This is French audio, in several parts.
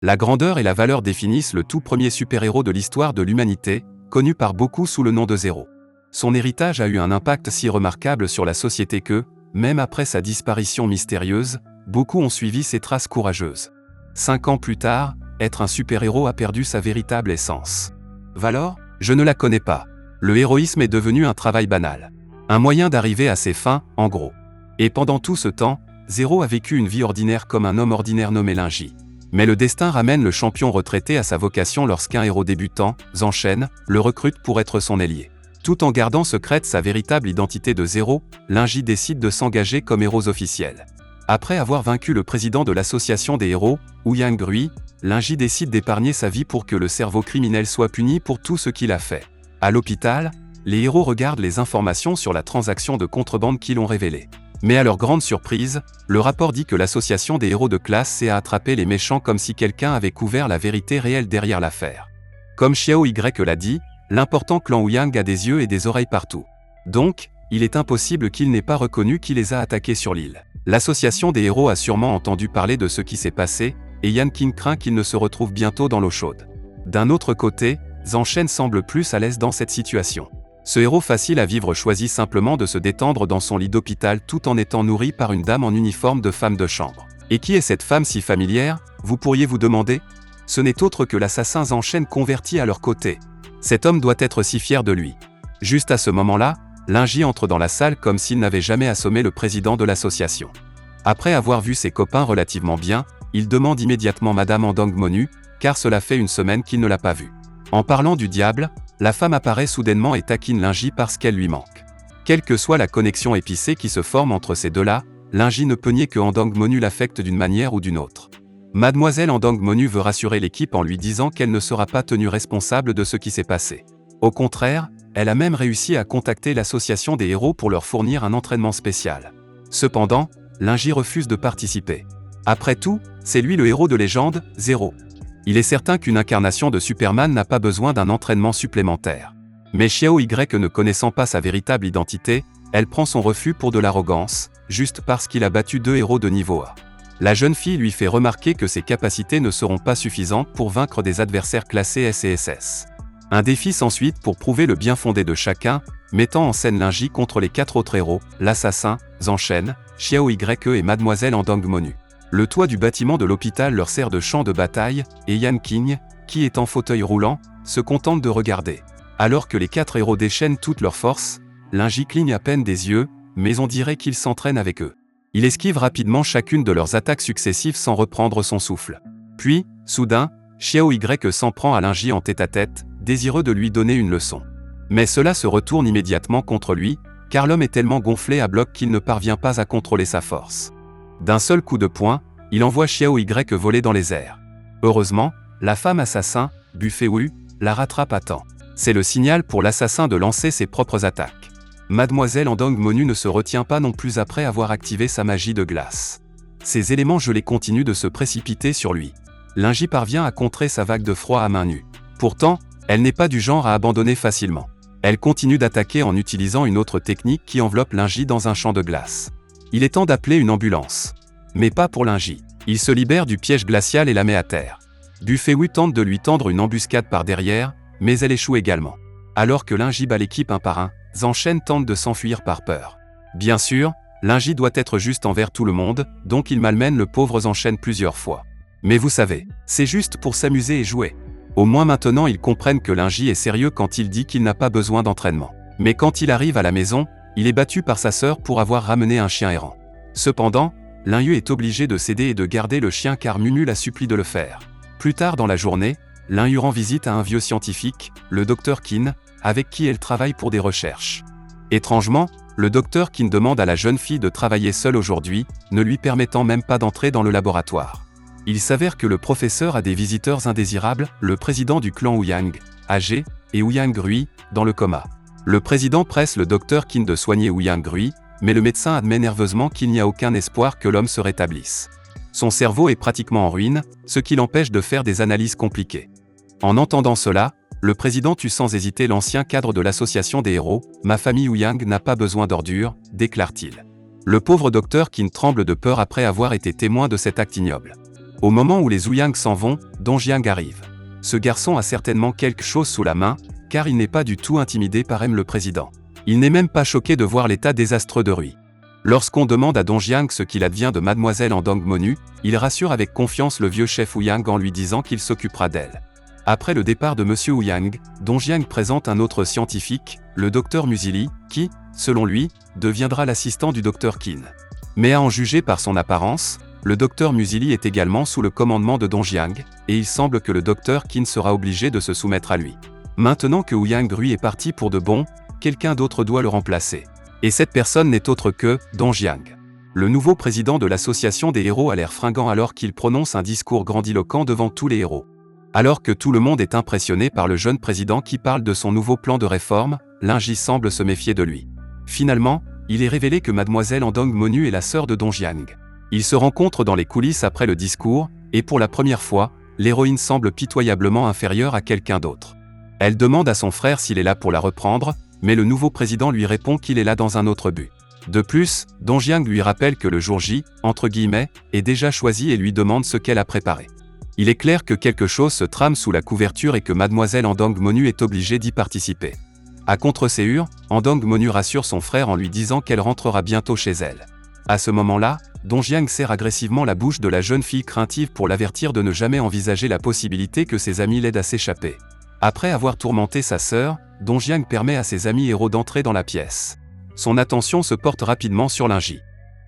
La grandeur et la valeur définissent le tout premier super-héros de l'histoire de l'humanité, connu par beaucoup sous le nom de Zéro. Son héritage a eu un impact si remarquable sur la société que, même après sa disparition mystérieuse, beaucoup ont suivi ses traces courageuses. 5 ans plus tard, être un super-héros a perdu sa véritable essence. Valeur ? Je ne la connais pas. Le héroïsme est devenu un travail banal. Un moyen d'arriver à ses fins, en gros. Et pendant tout ce temps, Zéro a vécu une vie ordinaire comme un homme ordinaire nommé Lingy. Mais le destin ramène le champion retraité à sa vocation lorsqu'un héros débutant, Zanchen, le recrute pour être son ailier. Tout en gardant secrète sa véritable identité de Zéro, Lingy décide de s'engager comme héros officiel. Après avoir vaincu le président de l'association des héros, Ouyang Rui, Lingy décide d'épargner sa vie pour que le cerveau criminel soit puni pour tout ce qu'il a fait. À l'hôpital, les héros regardent les informations sur la transaction de contrebande qui l'ont révélée. Mais à leur grande surprise, le rapport dit que l'association des héros de classe sait attraper les méchants comme si quelqu'un avait couvert la vérité réelle derrière l'affaire. Comme Xiao Y l'a dit, l'important clan Ouyang a des yeux et des oreilles partout. Donc, il est impossible qu'il n'ait pas reconnu qui les a attaqués sur l'île. L'association des héros a sûrement entendu parler de ce qui s'est passé, et Yan Qing craint qu'il ne se retrouve bientôt dans l'eau chaude. D'un autre côté, Zanchen semble plus à l'aise dans cette situation. Ce héros facile à vivre choisit simplement de se détendre dans son lit d'hôpital tout en étant nourri par une dame en uniforme de femme de chambre. Et qui est cette femme si familière, vous pourriez vous demander ? Ce n'est autre que l'assassin Zanchen converti à leur côté. Cet homme doit être si fier de lui. Juste à ce moment-là, Lingy entre dans la salle comme s'il n'avait jamais assommé le président de l'association. Après avoir vu ses copains relativement bien, il demande immédiatement Madame Andang Monu, car cela fait une semaine qu'il ne l'a pas vue. En parlant du diable, la femme apparaît soudainement et taquine Lingy parce qu'elle lui manque. Quelle que soit la connexion épicée qui se forme entre ces deux-là, Lingy ne peut nier que Andang Monu l'affecte d'une manière ou d'une autre. Mademoiselle Andang Monu veut rassurer l'équipe en lui disant qu'elle ne sera pas tenue responsable de ce qui s'est passé. Au contraire, elle a même réussi à contacter l'association des héros pour leur fournir un entraînement spécial. Cependant, Lingy refuse de participer. Après tout, c'est lui le héros de légende, Zéro. Il est certain qu'une incarnation de Superman n'a pas besoin d'un entraînement supplémentaire. Mais Xiao Y ne connaissant pas sa véritable identité, elle prend son refus pour de l'arrogance, juste parce qu'il a battu 2 héros de niveau A. La jeune fille lui fait remarquer que ses capacités ne seront pas suffisantes pour vaincre des adversaires classés S et SS. Un défi s'ensuit pour prouver le bien fondé de chacun, mettant en scène Lingy contre les 4 autres héros, l'assassin, Zanchen, Xiao Y et Mademoiselle Andang Monu. Le toit du bâtiment de l'hôpital leur sert de champ de bataille, et Yan Qing, qui est en fauteuil roulant, se contente de regarder. Alors que les 4 héros déchaînent toutes leurs forces, Lingy cligne à peine des yeux, mais on dirait qu'il s'entraîne avec eux. Il esquive rapidement chacune de leurs attaques successives sans reprendre son souffle. Puis, soudain, Xiao Y s'en prend à Lingy en tête-à-tête, désireux de lui donner une leçon. Mais cela se retourne immédiatement contre lui, car l'homme est tellement gonflé à bloc qu'il ne parvient pas à contrôler sa force. D'un seul coup de poing, il envoie Xiao Y voler dans les airs. Heureusement, la femme assassin, Buffet Wu, la rattrape à temps. C'est le signal pour l'assassin de lancer ses propres attaques. Mademoiselle Andang Monu ne se retient pas non plus après avoir activé sa magie de glace. Ces éléments gelés continuent de se précipiter sur lui. Lingy parvient à contrer sa vague de froid à main nue. Pourtant, elle n'est pas du genre à abandonner facilement. Elle continue d'attaquer en utilisant une autre technique qui enveloppe Lingy dans un champ de glace. Il est temps d'appeler une ambulance. Mais pas pour Lingy. Il se libère du piège glacial et la met à terre. Buffet Wu tente de lui tendre une embuscade par derrière, mais elle échoue également. Alors que Lingy bat l'équipe un par un, Zanchen tente de s'enfuir par peur. Bien sûr, Lingy doit être juste envers tout le monde, donc il malmène le pauvre Zanchen plusieurs fois. Mais vous savez, c'est juste pour s'amuser et jouer. Au moins maintenant ils comprennent que Lingy est sérieux quand il dit qu'il n'a pas besoin d'entraînement. Mais quand il arrive à la maison, il est battu par sa sœur pour avoir ramené un chien errant. Cependant, Lingy est obligé de céder et de garder le chien car Mumu la supplie de le faire. Plus tard dans la journée, Lingy rend visite à un vieux scientifique, le Dr Qin, avec qui elle travaille pour des recherches. Étrangement, le Dr Qin demande à la jeune fille de travailler seule aujourd'hui, ne lui permettant même pas d'entrer dans le laboratoire. Il s'avère que le professeur a des visiteurs indésirables, le président du clan Ouyang, âgé, et Ouyang Rui, dans le coma. Le président presse le Dr Qin de soigner Ouyang Rui, mais le médecin admet nerveusement qu'il n'y a aucun espoir que l'homme se rétablisse. Son cerveau est pratiquement en ruine, ce qui l'empêche de faire des analyses compliquées. En entendant cela, le président tue sans hésiter l'ancien cadre de l'association des héros. « Ma famille Ouyang n'a pas besoin d'ordures », déclare-t-il. Le pauvre docteur Qin tremble de peur après avoir été témoin de cet acte ignoble. Au moment où les Ouyang s'en vont, Dong Jiang arrive. Ce garçon a certainement quelque chose sous la main, car il n'est pas du tout intimidé par le président. Il n'est même pas choqué de voir l'état désastreux de Rui. Lorsqu'on demande à Dong Jiang ce qu'il advient de mademoiselle Andong Monu, il rassure avec confiance le vieux chef Ouyang en lui disant qu'il s'occupera d'elle. Après le départ de monsieur Ouyang, Dong Jiang présente un autre scientifique, le docteur Musili, qui, selon lui, deviendra l'assistant du docteur Qin. Mais à en juger par son apparence, le docteur Musili est également sous le commandement de Dong Jiang, et il semble que le docteur Qin sera obligé de se soumettre à lui. Maintenant que Ouyang Rui est parti pour de bon, quelqu'un d'autre doit le remplacer. Et cette personne n'est autre que Dong Jiang. Le nouveau président de l'association des héros a l'air fringant alors qu'il prononce un discours grandiloquent devant tous les héros. Alors que tout le monde est impressionné par le jeune président qui parle de son nouveau plan de réforme, Lin Ji semble se méfier de lui. Finalement, il est révélé que mademoiselle Andong Monu est la sœur de Dong Jiang. Ils se rencontrent dans les coulisses après le discours, et pour la première fois, l'héroïne semble pitoyablement inférieure à quelqu'un d'autre. Elle demande à son frère s'il est là pour la reprendre, mais le nouveau président lui répond qu'il est là dans un autre but. De plus, Dong Jiang lui rappelle que le jour J, entre guillemets, est déjà choisi et lui demande ce qu'elle a préparé. Il est clair que quelque chose se trame sous la couverture et que mademoiselle Andong Monu est obligée d'y participer. À contre-séure, Andong Monu rassure son frère en lui disant qu'elle rentrera bientôt chez elle. À ce moment-là, Dong Jiang serre agressivement la bouche de la jeune fille craintive pour l'avertir de ne jamais envisager la possibilité que ses amis l'aident à s'échapper. Après avoir tourmenté sa sœur, Dong Jiang permet à ses amis héros d'entrer dans la pièce. Son attention se porte rapidement sur Lin Ji.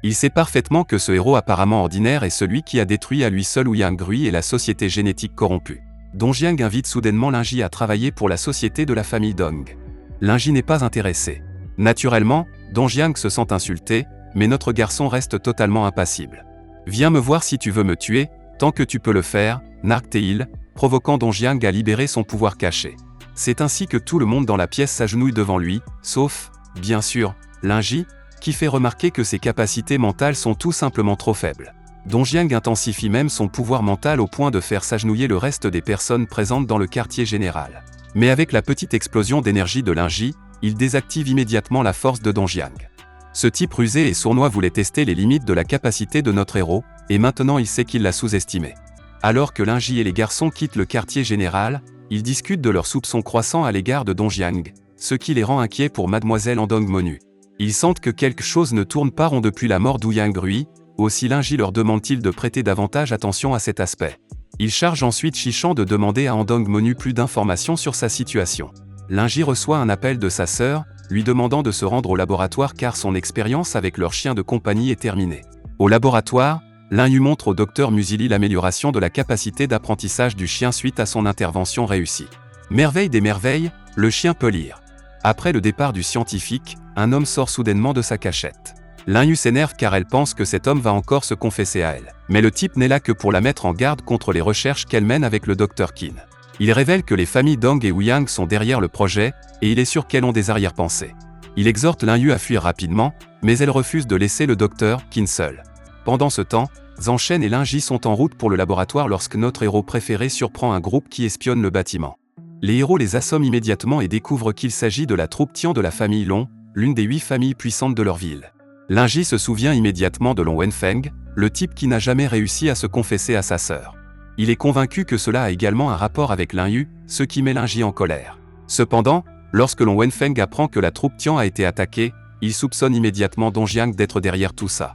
Il sait parfaitement que ce héros apparemment ordinaire est celui qui a détruit à lui seul Ouyang Rui et la société génétique corrompue. Dong Jiang invite soudainement Lin Ji à travailler pour la société de la famille Dong. Lin Ji n'est pas intéressé. Naturellement, Dong Jiang se sent insulté, mais notre garçon reste totalement impassible. « Viens me voir si tu veux me tuer, tant que tu peux le faire », nargue-t-il, provoquant Dong Jiang à libérer son pouvoir caché. C'est ainsi que tout le monde dans la pièce s'agenouille devant lui, sauf, bien sûr, Lin Ji, qui fait remarquer que ses capacités mentales sont tout simplement trop faibles. Dong Jiang intensifie même son pouvoir mental au point de faire s'agenouiller le reste des personnes présentes dans le quartier général. Mais avec la petite explosion d'énergie de Lin Ji, il désactive immédiatement la force de Dong Jiang. Ce type rusé et sournois voulait tester les limites de la capacité de notre héros, et maintenant il sait qu'il l'a sous-estimé. Alors que Lin Ji et les garçons quittent le quartier général, ils discutent de leurs soupçons croissants à l'égard de Dong Jiang, ce qui les rend inquiets pour mademoiselle Andong Monu. Ils sentent que quelque chose ne tourne pas rond depuis la mort d'Ouyang Rui, aussi Lin Ji leur demande-t-il de prêter davantage attention à cet aspect. Il charge ensuite Shichan de demander à Andong Monu plus d'informations sur sa situation. Lin Ji reçoit un appel de sa sœur, lui demandant de se rendre au laboratoire car son expérience avec leur chien de compagnie est terminée. Au laboratoire, Lin Yu montre au docteur Musili l'amélioration de la capacité d'apprentissage du chien suite à son intervention réussie. Merveille des merveilles, le chien peut lire. Après le départ du scientifique, un homme sort soudainement de sa cachette. Lin Yu s'énerve car elle pense que cet homme va encore se confesser à elle. Mais le type n'est là que pour la mettre en garde contre les recherches qu'elle mène avec le docteur Qin. Il révèle que les familles Dong et Ouyang sont derrière le projet, et il est sûr qu'elles ont des arrière-pensées. Il exhorte Lin Yu à fuir rapidement, mais elle refuse de laisser le docteur Qin seul. Pendant ce temps, Zhang Shen et Lin Ji sont en route pour le laboratoire lorsque notre héros préféré surprend un groupe qui espionne le bâtiment. Les héros les assomment immédiatement et découvrent qu'il s'agit de la troupe Tian de la famille Long, l'une des 8 familles puissantes de leur ville. Lin Ji se souvient immédiatement de Long Wenfeng, le type qui n'a jamais réussi à se confesser à sa sœur. Il est convaincu que cela a également un rapport avec Lin Yu, ce qui met Lin Ji en colère. Cependant, lorsque Long Wenfeng apprend que la troupe Tian a été attaquée, il soupçonne immédiatement Dong Jiang d'être derrière tout ça.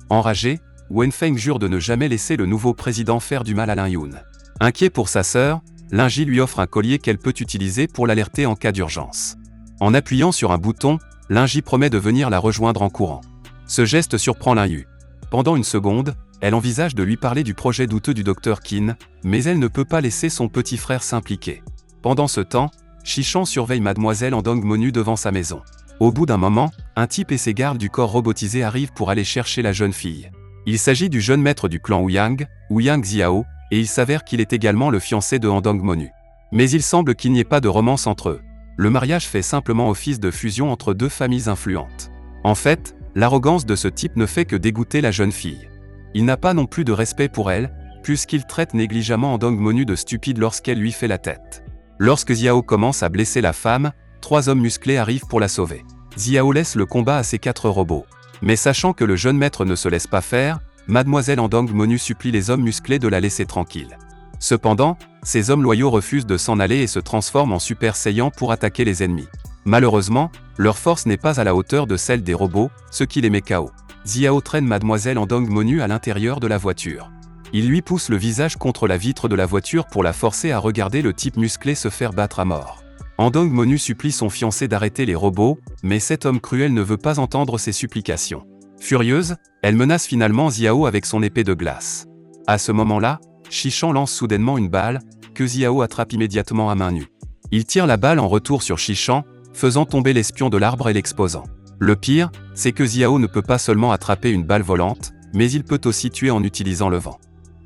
Enragé, Wenfeng jure de ne jamais laisser le nouveau président faire du mal à Lin Yun. Inquiet pour sa sœur, Lin Ji lui offre un collier qu'elle peut utiliser pour l'alerter en cas d'urgence. En appuyant sur un bouton, Lin Ji promet de venir la rejoindre en courant. Ce geste surprend Lin Yu. Pendant une seconde, elle envisage de lui parler du projet douteux du docteur Qin, mais elle ne peut pas laisser son petit frère s'impliquer. Pendant ce temps, Shichan surveille mademoiselle Andong Monu devant sa maison. Au bout d'un moment, un type et ses gardes du corps robotisé arrivent pour aller chercher la jeune fille. Il s'agit du jeune maître du clan Ouyang, Ouyang Xiao, et il s'avère qu'il est également le fiancé de Andong Monu. Mais il semble qu'il n'y ait pas de romance entre eux. Le mariage fait simplement office de fusion entre deux familles influentes. En fait, l'arrogance de ce type ne fait que dégoûter la jeune fille. Il n'a pas non plus de respect pour elle, puisqu'il traite négligemment Andong Monu de stupide lorsqu'elle lui fait la tête. Lorsque Xiao commence à blesser la femme, 3 hommes musclés arrivent pour la sauver. Xiao laisse le combat à ses 4 robots. Mais sachant que le jeune maître ne se laisse pas faire, Mademoiselle Andong Monu supplie les hommes musclés de la laisser tranquille. Cependant, ces hommes loyaux refusent de s'en aller et se transforment en Super Saiyans pour attaquer les ennemis. Malheureusement, leur force n'est pas à la hauteur de celle des robots, ce qui les met KO. Xiao traîne Mademoiselle Andong Monu à l'intérieur de la voiture. Il lui pousse le visage contre la vitre de la voiture pour la forcer à regarder le type musclé se faire battre à mort. Andong Monu supplie son fiancé d'arrêter les robots, mais cet homme cruel ne veut pas entendre ses supplications. Furieuse, elle menace finalement Xiao avec son épée de glace. À ce moment-là, Shishan lance soudainement une balle, que Xiao attrape immédiatement à main nue. Il tire la balle en retour sur Shishan, faisant tomber l'espion de l'arbre et l'exposant. Le pire, c'est que Xiao ne peut pas seulement attraper une balle volante, mais il peut aussi tuer en utilisant le vent.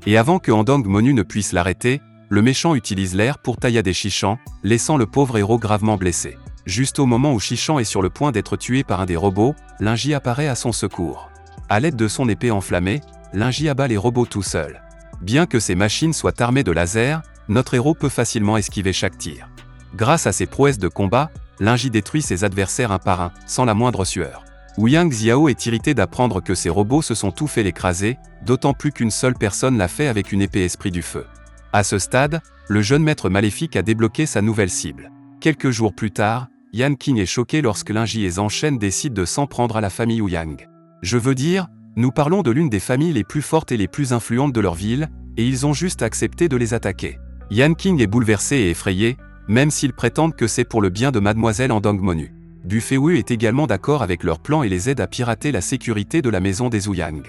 Et avant que Andong Monu ne puisse l'arrêter, le méchant utilise l'air pour taillader Shishan, laissant le pauvre héros gravement blessé. Juste au moment où Shishan est sur le point d'être tué par un des robots, Linji apparaît à son secours. À l'aide de son épée enflammée, Linji abat les robots tout seul. Bien que ces machines soient armées de lasers, notre héros peut facilement esquiver chaque tir. Grâce à ses prouesses de combat, Linji détruit ses adversaires un par un, sans la moindre sueur. Ouyang Xiao est irrité d'apprendre que ces robots se sont tout fait l'écraser, d'autant plus qu'une seule personne l'a fait avec une épée esprit du feu. À ce stade, le jeune maître maléfique a débloqué sa nouvelle cible. Quelques jours plus tard, Yan King est choqué lorsque Linji et Zanshen décident de s'en prendre à la famille Ouyang. Je veux dire, nous parlons de l'une des familles les plus fortes et les plus influentes de leur ville, et ils ont juste accepté de les attaquer. Yan King est bouleversé et effrayé, même s'ils prétendent que c'est pour le bien de Mademoiselle Andong Monu. Bu Feiwu est également d'accord avec leur plan et les aide à pirater la sécurité de la maison des Ouyang.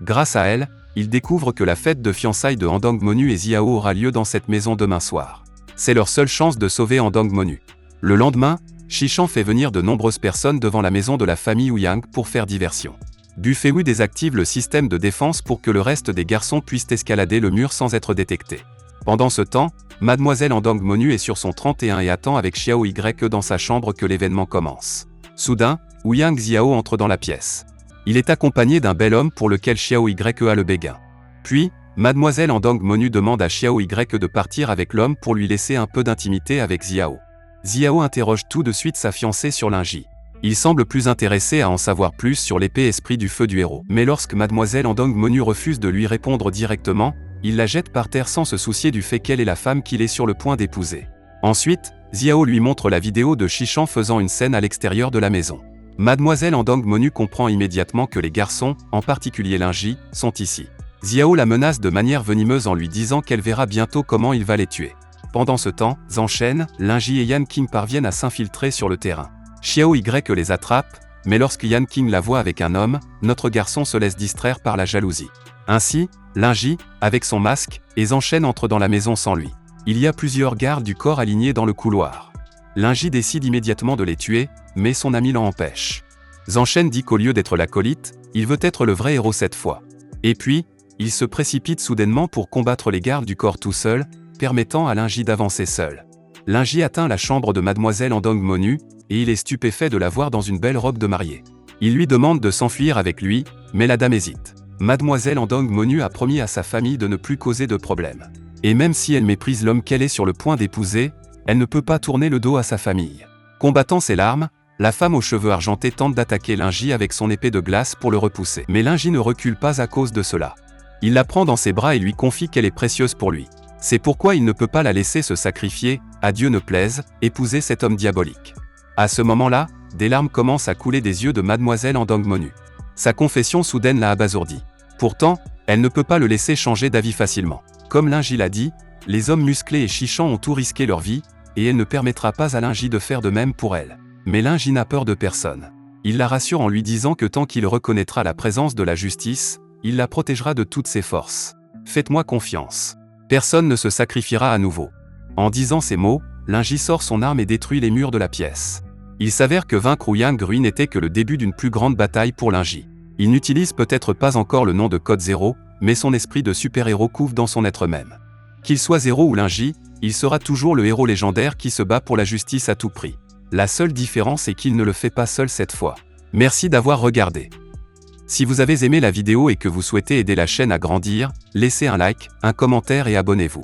Grâce à elle, ils découvrent que la fête de fiançailles de Andong Monu et Xiao aura lieu dans cette maison demain soir. C'est leur seule chance de sauver Andong Monu. Le lendemain, Shishan fait venir de nombreuses personnes devant la maison de la famille Ouyang pour faire diversion. Bu Feiwu désactive le système de défense pour que le reste des garçons puissent escalader le mur sans être détectés. Pendant ce temps, Mademoiselle Andong Monu est sur son 31 et attend avec Xiao Y dans sa chambre que l'événement commence. Soudain, Ouyang Xiao entre dans la pièce. Il est accompagné d'un bel homme pour lequel Xiao Y a le béguin. Puis, Mademoiselle Andong Monu demande à Xiao Y de partir avec l'homme pour lui laisser un peu d'intimité avec Xiao. Xiao interroge tout de suite sa fiancée sur Linji. Il semble plus intéressé à en savoir plus sur l'épée esprit du feu du héros. Mais lorsque Mademoiselle Andong Monu refuse de lui répondre directement, il la jette par terre sans se soucier du fait qu'elle est la femme qu'il est sur le point d'épouser. Ensuite, Xiao lui montre la vidéo de Shishan faisant une scène à l'extérieur de la maison. Mademoiselle Andong Monu comprend immédiatement que les garçons, en particulier Linji, sont ici. Xiao la menace de manière venimeuse en lui disant qu'elle verra bientôt comment il va les tuer. Pendant ce temps, Zanshen, Linji et Yan King parviennent à s'infiltrer sur le terrain. Xiao Y les attrape, mais lorsque Yan King la voit avec un homme, notre garçon se laisse distraire par la jalousie. Ainsi, Linji, avec son masque, et Zanshen entre dans la maison sans lui. Il y a plusieurs gardes du corps alignés dans le couloir. Linji décide immédiatement de les tuer, mais son ami l'en empêche. Zanshen dit qu'au lieu d'être l'acolyte, il veut être le vrai héros cette fois. Et puis, il se précipite soudainement pour combattre les gardes du corps tout seul, permettant à Linji d'avancer seul. Linji atteint la chambre de Mademoiselle Andong Monu, et il est stupéfait de la voir dans une belle robe de mariée. Il lui demande de s'enfuir avec lui, mais la dame hésite. Mademoiselle Andong Monu a promis à sa famille de ne plus causer de problème. Et même si elle méprise l'homme qu'elle est sur le point d'épouser, elle ne peut pas tourner le dos à sa famille. Combattant ses larmes, la femme aux cheveux argentés tente d'attaquer Linji avec son épée de glace pour le repousser. Mais Linji ne recule pas à cause de cela. Il la prend dans ses bras et lui confie qu'elle est précieuse pour lui. C'est pourquoi il ne peut pas la laisser se sacrifier, à Dieu ne plaise, épouser cet homme diabolique. À ce moment-là, des larmes commencent à couler des yeux de Mademoiselle Andong Monu. Sa confession soudaine l'a abasourdie. Pourtant, elle ne peut pas le laisser changer d'avis facilement. Comme Linji l'a dit, les hommes musclés et Shishan ont tout risqué leur vie, et elle ne permettra pas à Linji de faire de même pour elle. Mais Linji n'a peur de personne. Il la rassure en lui disant que tant qu'il reconnaîtra la présence de la justice, il la protégera de toutes ses forces. Faites-moi confiance. Personne ne se sacrifiera à nouveau. En disant ces mots, Linji sort son arme et détruit les murs de la pièce. Il s'avère que vaincre Ouyang Hui n'était que le début d'une plus grande bataille pour Linji. Il n'utilise peut-être pas encore le nom de Code Zéro, mais son esprit de super-héros couve dans son être même. Qu'il soit Zéro ou Linji, il sera toujours le héros légendaire qui se bat pour la justice à tout prix. La seule différence est qu'il ne le fait pas seul cette fois. Merci d'avoir regardé. Si vous avez aimé la vidéo et que vous souhaitez aider la chaîne à grandir, laissez un like, un commentaire et abonnez-vous.